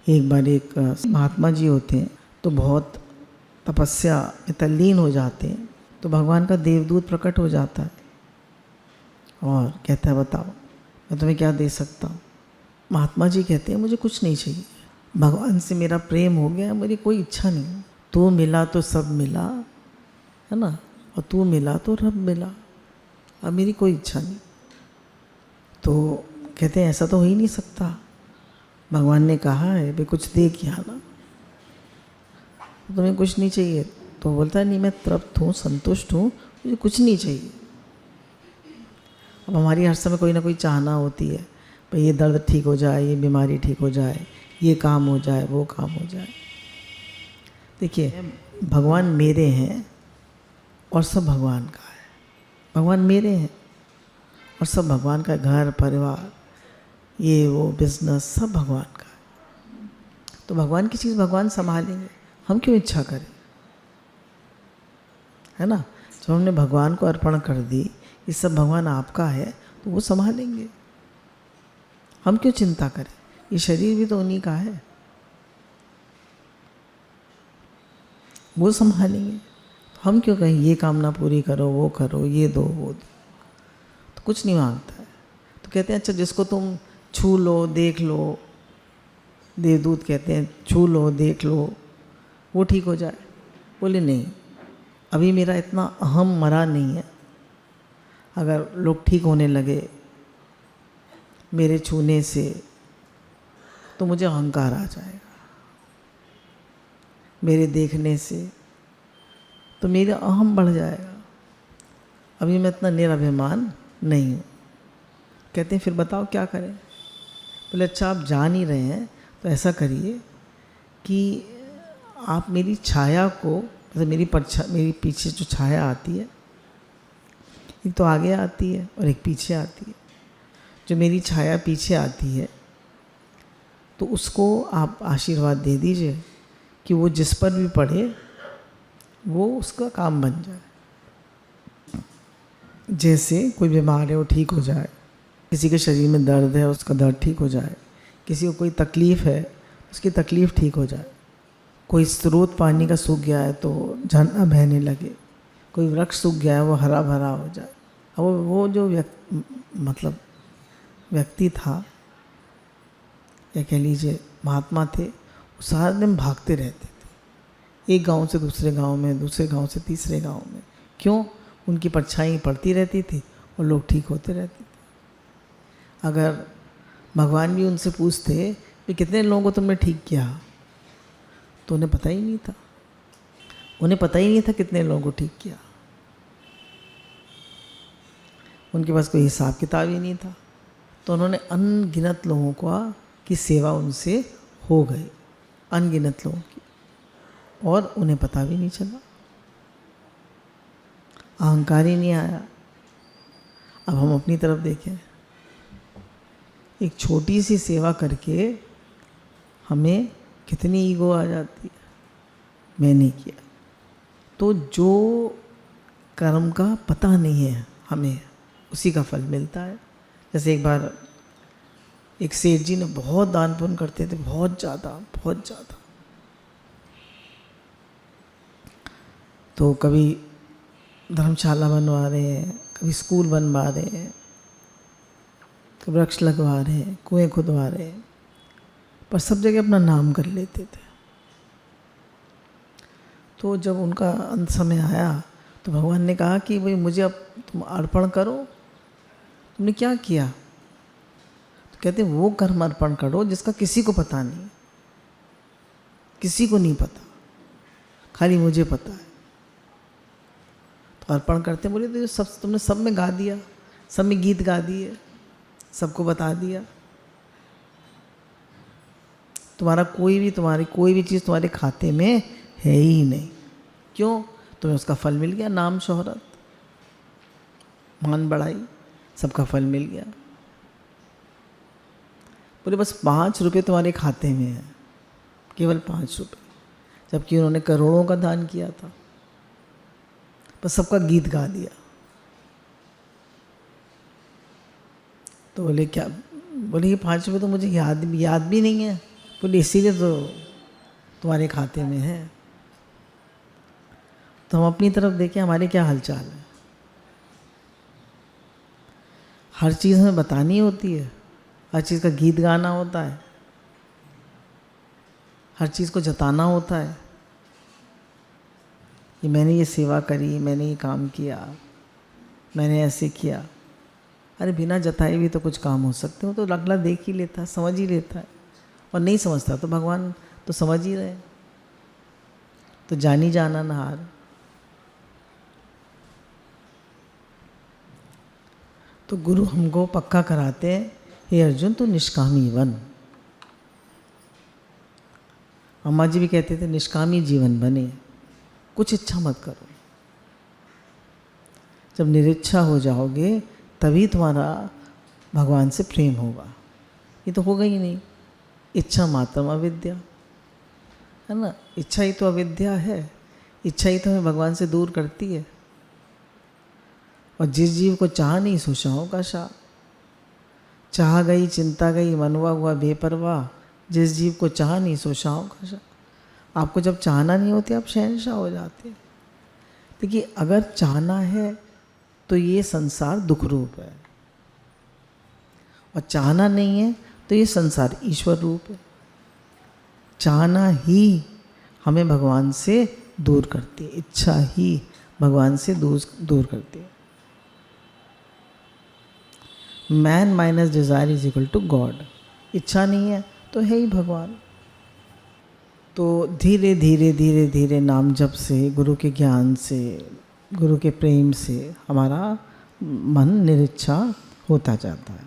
एक बार एक महात्मा जी होते हैं तो बहुत तपस्या में तल्लीन हो जाते हैं, तो भगवान का देवदूत प्रकट हो जाता है और कहता है बताओ मैं तुम्हें क्या दे सकता हूँ। महात्मा जी कहते हैं मुझे कुछ नहीं चाहिए, भगवान से मेरा प्रेम हो गया, मेरी कोई इच्छा नहीं। तू मिला तो सब मिला, है ना, और तू मिला तो रब मिला, अब मेरी कोई इच्छा नहीं। तो कहते हैं ऐसा तो हो ही नहीं सकता, भगवान ने कहा है भाई कुछ दे के आना, तुम्हें कुछ नहीं चाहिए। तो बोलता है नहीं मैं तृप्त हूँ, संतुष्ट हूँ, मुझे कुछ नहीं चाहिए। अब हमारी हर समय कोई ना कोई चाहना होती है, भाई ये दर्द ठीक हो जाए, ये बीमारी ठीक हो जाए, ये काम हो जाए, वो काम हो जाए। देखिए भगवान मेरे हैं और सब भगवान का है, भगवान मेरे हैं और सब भगवान का, घर परिवार ये वो बिजनेस सब भगवान का है। तो भगवान की चीज़ भगवान संभालेंगे, हम क्यों इच्छा करें, है ना। जब हमने भगवान को अर्पण कर दी, ये सब भगवान आपका है, तो वो संभालेंगे, हम क्यों चिंता करें, ये शरीर भी तो उन्हीं का है, वो संभालेंगे। हम क्यों कहें ये कामना पूरी करो, वो करो, ये दो वो दो, तो कुछ नहीं मांगता है। तो कहते हैं अच्छा जिसको तुम छू लो देख लो, देवदूत कहते हैं छू लो देख लो वो ठीक हो जाए। बोले नहीं, अभी मेरा इतना अहम मरा नहीं है, अगर लोग ठीक होने लगे मेरे छूने से तो मुझे अहंकार आ जाएगा, मेरे देखने से तो मेरा अहम बढ़ जाएगा, अभी मैं इतना निराभिमान नहीं हूँ। कहते हैं फिर बताओ क्या करें। बोले अच्छा आप जान ही रहे हैं तो ऐसा करिए कि आप मेरी छाया को, मतलब मेरी पीछे जो छाया आती है, एक तो आगे आती है और एक पीछे आती है, जो मेरी छाया पीछे आती है तो उसको आप आशीर्वाद दे दीजिए कि वो जिस पर भी पड़े वो उसका काम बन जाए। जैसे कोई बीमार है वो ठीक हो जाए, किसी के शरीर में दर्द है उसका दर्द ठीक हो जाए, किसी को कोई तकलीफ़ है उसकी तकलीफ़ ठीक हो जाए, कोई स्रोत पानी का सूख गया है तो झरना बहने लगे, कोई वृक्ष सूख गया है वो हरा भरा हो जाए। अब वो जो व्यक्ति था या कह लीजिए महात्मा थे, वो सारा दिन भागते रहते थे, एक गांव से दूसरे गांव में, दूसरे गांव से तीसरे गांव में। क्यों? उनकी परछाई पड़ती रहती थी और लोग ठीक होते रहते थे। अगर भगवान भी उनसे पूछते कि कितने लोगों को तुमने ठीक किया, तो उन्हें पता ही नहीं था, उन्हें पता ही नहीं था कितने लोगों को ठीक किया, उनके पास कोई हिसाब किताब ही नहीं था। तो उन्होंने अनगिनत लोगों की सेवा उनसे हो गई, अनगिनत लोगों की, और उन्हें पता भी नहीं चला, अहंकार ही नहीं आया। अब हम अपनी तरफ देखें, एक छोटी सी सेवा करके हमें कितनी ईगो आ जाती है, मैं नहीं किया। तो जो कर्म का पता नहीं है हमें, उसी का फल मिलता है। जैसे एक बार एक सेठ जी ने बहुत दान पुण्य करते थे, बहुत ज़्यादा। तो कभी धर्मशाला बनवा रहे हैं, कभी स्कूल बनवा रहे हैं, कभी वृक्ष लगवा रहे हैं, कुएं खुदवा रहे हैं, पर सब जगह अपना नाम कर लेते थे। तो जब उनका अंत समय आया तो भगवान ने कहा कि भाई मुझे अब तुम अर्पण करो, तुमने क्या किया? तो कहते वो कर्म अर्पण करो जिसका किसी को पता नहीं, किसी को नहीं पता, खाली मुझे पता है। तो अर्पण करते बोले तो सब तुमने सब में गा दिया, सब में गीत गा दिए, सबको बता दिया, तुम्हारी कोई भी चीज़ तुम्हारे खाते में है ही नहीं। क्यों? तुम्हें उसका फल मिल गया, नाम शोहरत मान बढ़ाई, सबका फल मिल गया। बोले बस 5 रुपये तुम्हारे खाते में है, केवल 5 रुपये, जबकि उन्होंने करोड़ों का दान किया था, बस सबका गीत गा दिया। तो बोले क्या? बोले ये 5 रुपये तो मुझे याद भी नहीं है, बोले इसीलिए तो तुम्हारे खाते में है। तो हम अपनी तरफ देखें हमारे क्या हालचाल है। हर चीज़ हमें बतानी होती है, हर चीज़ का गीत गाना होता है, हर चीज़ को जताना होता है कि मैंने ये सेवा करी, मैंने ये काम किया, मैंने ऐसे किया। अरे बिना जताए भी तो कुछ काम हो सकते हो, तो अगला देख ही लेता है, समझ ही लेता है। और नहीं समझता तो भगवान तो समझ ही रहे, तो जानी जाना न हार। तो गुरु हमको पक्का कराते हैं, हे अर्जुन तू निष्कामी बन। अम्मा जी भी कहते थे निष्कामी जीवन बने, कुछ इच्छा मत करो। जब निरिच्छा हो जाओगे तभी तुम्हारा भगवान से प्रेम होगा। ये तो होगा ही नहीं। इच्छा मात्रम अविद्या है ना, इच्छा ही तो अविद्या है। इच्छा ही तो हमें भगवान से दूर करती है। और जिस जीव को चाह नहीं सो शाहों का शाह। चाह गई चिंता गई मनवा हुआ बेपरवाह, जिस जीव को चाह नहीं सो शाहों का शाह। आपको जब चाहना नहीं होती आप शहंशाह हो जाते। देखिए अगर चाहना है तो ये संसार दुख रूप है, और चाहना नहीं है तो ये संसार ईश्वर रूप है। चाहना ही हमें भगवान से दूर करती है, इच्छा ही भगवान से दूर करती है। Man minus desire is equal to God. इच्छा नहीं है तो है ही भगवान। तो धीरे धीरे धीरे धीरे नाम जप से, गुरु के ज्ञान से, गुरु के प्रेम से हमारा मन निरिच्छा होता जाता है।